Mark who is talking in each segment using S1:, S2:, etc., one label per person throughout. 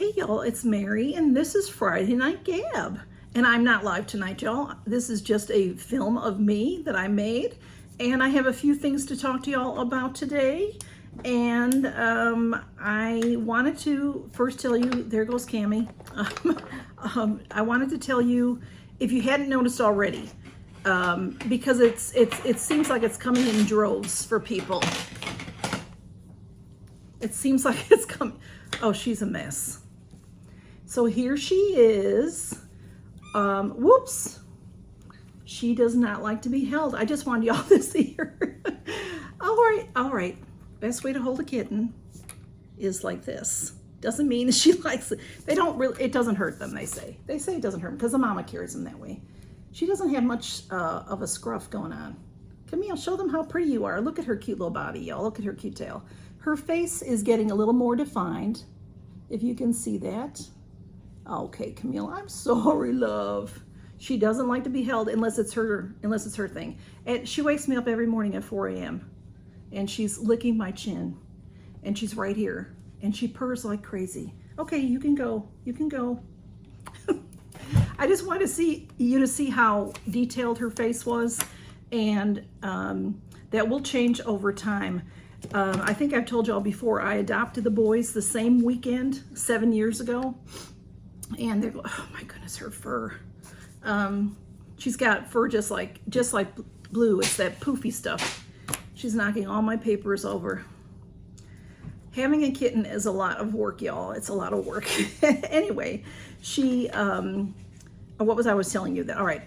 S1: Hey y'all, it's Mary and this is Friday Night Gab. And I'm not live tonight, y'all. This is just a film of me that I made. And I have a few things to talk to y'all about today. And I wanted to first tell you, there goes Cammie. I wanted to tell you, if you hadn't noticed already, because it seems like it's coming in droves for people. It seems like it's coming. Oh, she's a mess. So here she is. Whoops. She does not like to be held. I just wanted y'all to see her. All right. Best way to hold a kitten is like this. Doesn't mean she likes it. They don't really, it doesn't hurt them, they say. They say it doesn't hurt them because the mama carries them that way. She doesn't have much of a scruff going on. Camille, show them how pretty you are. Look at her cute little body, y'all. Look at her cute tail. Her face is getting a little more defined, if you can see that. Okay, Camille, I'm sorry, love. She doesn't like to be held unless it's her thing. And she wakes me up every morning at 4 a.m. and she's licking my chin, and she's right here, and she purrs like crazy. Okay, you can go. You can go. I just wanted to see how detailed her face was, and that will change over time. I think I've told y'all before, I adopted the boys the same weekend 7 years ago, and they're, oh my goodness, her fur. She's got fur just like Blue. It's that poofy stuff. She's knocking all my papers over. Having a kitten is a lot of work, y'all. It's a lot of work. Anyway, she, what was I was telling you that? All right,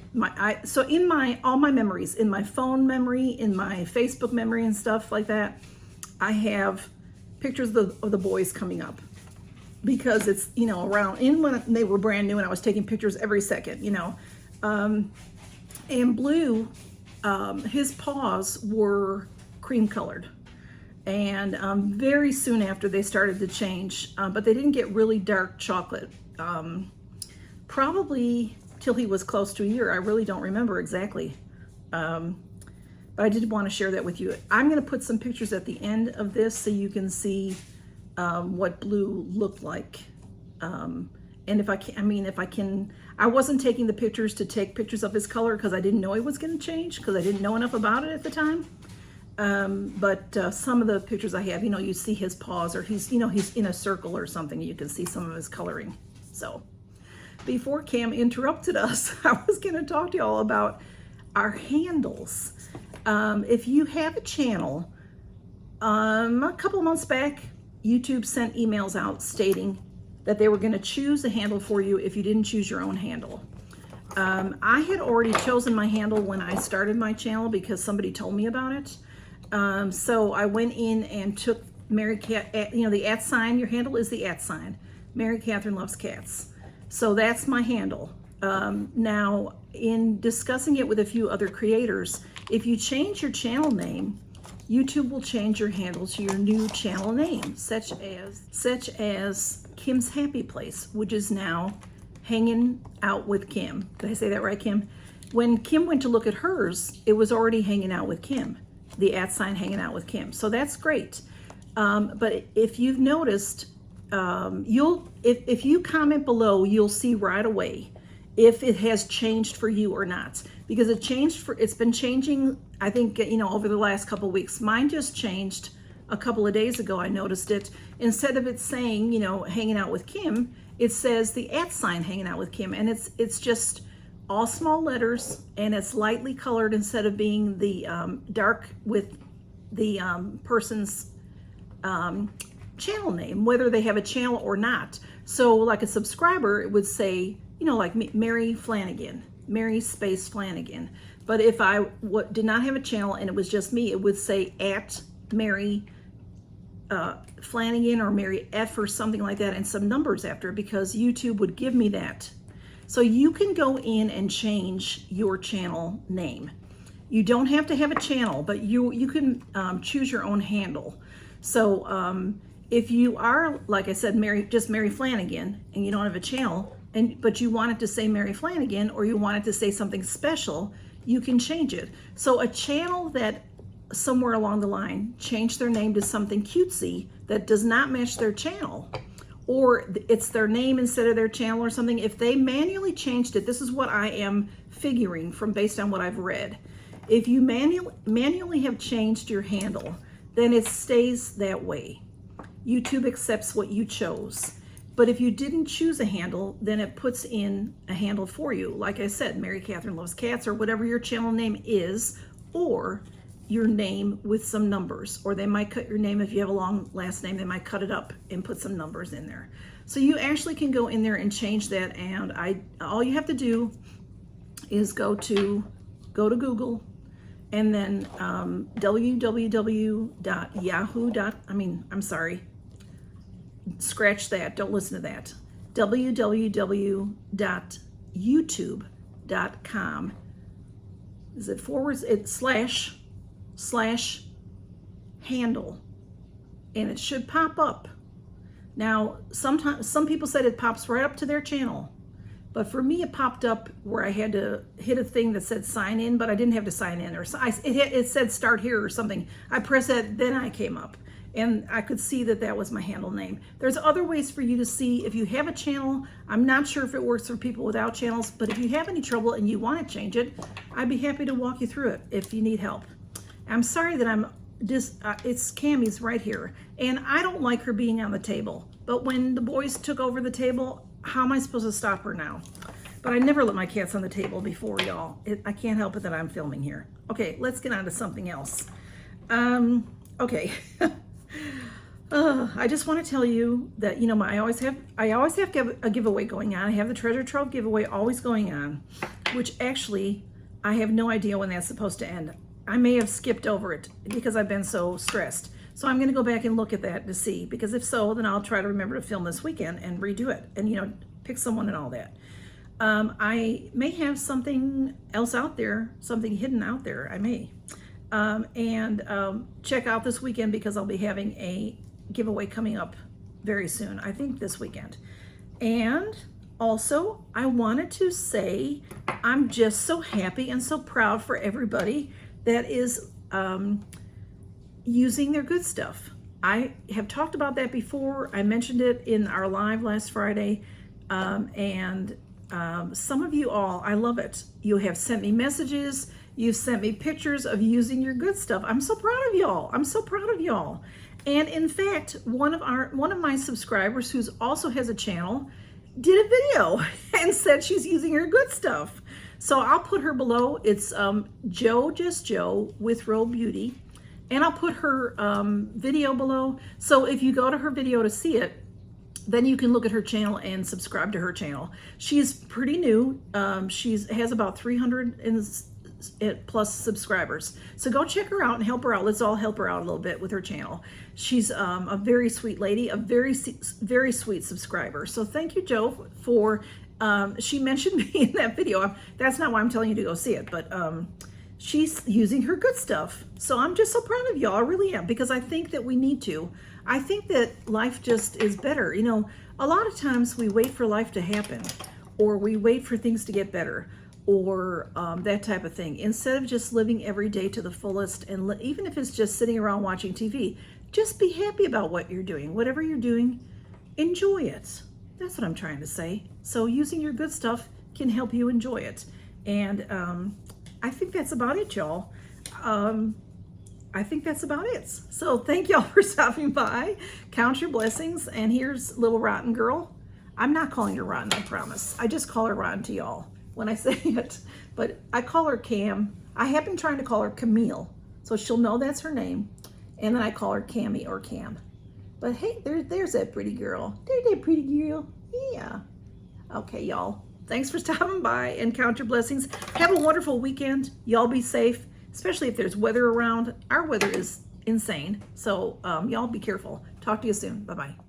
S1: so in all my memories, in my phone memory, in my Facebook memory and stuff like that, I have pictures of the boys coming up, because it's, you know, when they were brand new and I was taking pictures every second, you know. And Blue, his paws were cream colored, and very soon after they started to change, but they didn't get really dark chocolate, probably till he was close to a year. I really don't remember exactly, but I did want to share that with you. I'm going to put some pictures at the end of this so you can see what Blue looked like. And if I can, I wasn't taking the pictures to take pictures of his color because I didn't know he was going to change, because I didn't know enough about it at the time. But some of the pictures I have, you know, you see his paws, or he's in a circle or something, you can see some of his coloring. So before Cam interrupted us, I was going to talk to y'all about our handles. If you have a channel, a couple of months back, YouTube sent emails out stating that they were going to choose a handle for you if you didn't choose your own handle. I had already chosen my handle when I started my channel because somebody told me about it. So I went in and took Mary Cat, you know, the @ sign. Your handle is the @ sign. Mary Catherine Loves Cats. So that's my handle. Now, in discussing it with a few other creators, if you change your channel name, YouTube will change your handle to your new channel name, such as Kim's Happy Place, which is now Hanging Out with Kim. Did I say that right, Kim? When Kim went to look at hers, it was already Hanging Out with Kim, the @ sign Hanging Out with Kim. So that's great. But if you've noticed, if you comment below, you'll see right away if it has changed for you or not, because it's been changing, I think, you know, over the last couple of weeks. Mine just changed a couple of days ago. I noticed it. Instead of it saying, you know, Hanging Out with Kim, it says the @ sign Hanging Out with Kim, and it's just all small letters, and it's lightly colored instead of being the dark with the person's channel name, whether they have a channel or not. So like a subscriber, it would say, you know, like Mary Flanagan, Mary space Flanagan. But if I did not have a channel and it was just me, it would say @Mary Flanagan or Mary F or something like that, and some numbers after it, because YouTube would give me that. So you can go in and change your channel name. You don't have to have a channel, but you can choose your own handle. So if you are, like I said, just Mary Flanagan, and you don't have a channel, but you want it to say Mary Flanagan, or you want it to say something special, you can change it. So a channel that somewhere along the line changed their name to something cutesy that does not match their channel, or it's their name instead of their channel or something, if they manually changed it, this is what I am figuring from based on what I've read. If you manually have changed your handle, then it stays that way. YouTube accepts what you chose. But if you didn't choose a handle, then it puts in a handle for you. Like I said, Mary Catherine Loves Cats, or whatever your channel name is, or your name with some numbers. Or they might cut your name, if you have a long last name, they might cut it up and put some numbers in there. So you actually can go in there and change that, and all you have to do is go to Google, and then scratch that, don't listen to that. www.youtube.com. Is it forwards? It's slash handle, and it should pop up. Now, sometimes some people said it pops right up to their channel, but for me it popped up where I had to hit a thing that said sign in, but I didn't have to sign in, or it said start here or something. I pressed that, then I came up, and I could see that that was my handle name. There's other ways for you to see if you have a channel. I'm not sure if it works for people without channels, but if you have any trouble and you want to change it, I'd be happy to walk you through it if you need help. I'm sorry that it's Cammie's right here, and I don't like her being on the table, but when the boys took over the table, how am I supposed to stop her now? But I never let my cats on the table before, y'all. I can't help it that I'm filming here. Okay, let's get on to something else. Okay. I just want to tell you that, you know, I always have a giveaway going on. I have the treasure trove giveaway always going on, which actually I have no idea when that's supposed to end. I may have skipped over it because I've been so stressed. So I'm going to go back and look at that to see, because if so, then I'll try to remember to film this weekend and redo it and, you know, pick someone and all that. I may have something else out there, something hidden out there. I may. Check out this weekend, because I'll be having a giveaway coming up very soon. I think this weekend. And also, I wanted to say I'm just so happy and so proud for everybody that is using their good stuff. I have talked about that before. I mentioned it in our live last Friday. Some of you all, I love it. You have sent me messages. You've sent me pictures of using your good stuff. I'm so proud of y'all. I'm so proud of y'all. And in fact, one of my subscribers, who's also has a channel, did a video and said she's using her good stuff. So I'll put her below. It's Just Joe with Real Beauty, and I'll put her video below. So if you go to her video to see it, then you can look at her channel and subscribe to her channel. She's pretty new. She has about 300 plus subscribers. So go check her out and help her out. Let's all help her out a little bit with her channel. She's a very sweet lady, a very sweet subscriber. So thank you, Joe, for, she mentioned me in that video. That's not why I'm telling you to go see it, but she's using her good stuff. So I'm just so proud of y'all. I really am, because I think that we need to. I think that life just is better. You know, a lot of times we wait for life to happen, or we wait for things to get better, or that type of thing, instead of just living every day to the fullest. And even if it's just sitting around watching TV, just be happy about what you're doing. Whatever you're doing, enjoy it. That's what I'm trying to say. So using your good stuff can help you enjoy it. And I think that's about it, y'all. I think that's about it. So thank y'all for stopping by. Count your blessings. And here's little rotten girl. I'm not calling her rotten, I promise. I just call her rotten to y'all when I say it. But I call her Cam. I have been trying to call her Camille, so she'll know that's her name. And then I call her Cammy or Cam. But hey, there's that pretty girl. There's that pretty girl. Yeah. Okay, y'all. Thanks for stopping by, and count your blessings. Have a wonderful weekend. Y'all be safe, especially if there's weather around. Our weather is insane. So y'all be careful. Talk to you soon. Bye-bye.